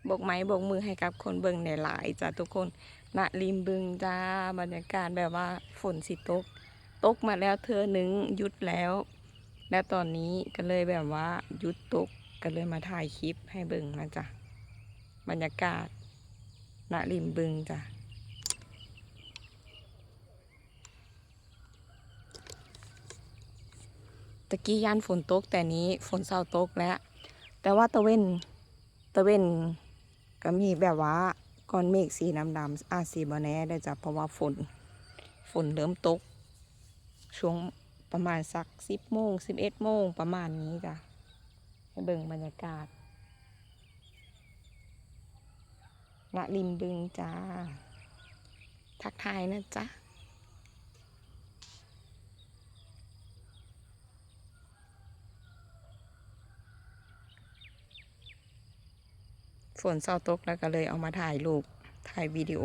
บกไม้บกมือให้กับคนเบิ่งในหลายจ้ะทุกคนณริมบึงจ้าบรรยากาศแบบว่าฝนสิตกมาแล้วเธอหนึ่งหยุดแล้ว แล้วตอนนี้ก็เลยแบบว่าหยุดตกก็เลยมาถ่ายคลิปให้เบิ่งนะจ้ะบรรยากาศณริมบึงจ้ะตะกี้ยันฝนตกแต่นี้ฝนเศร้าตกแล้วแต่ว่าตะเว้นก็มีแบบว่าก้อนเมฆสีดำๆสีบแน่ได้จ้ะเพราะว่าฝนเริ่มตกช่วงประมาณสัก10 โมง11 โมงประมาณนี้จ้ะให้เบิ่งบรรยากาศณริมบึงจ้าทักทายนะจ๊ะฝนเศร้าตกแล้วก็เลยเอามาถ่ายรูปถ่ายวิดีโอ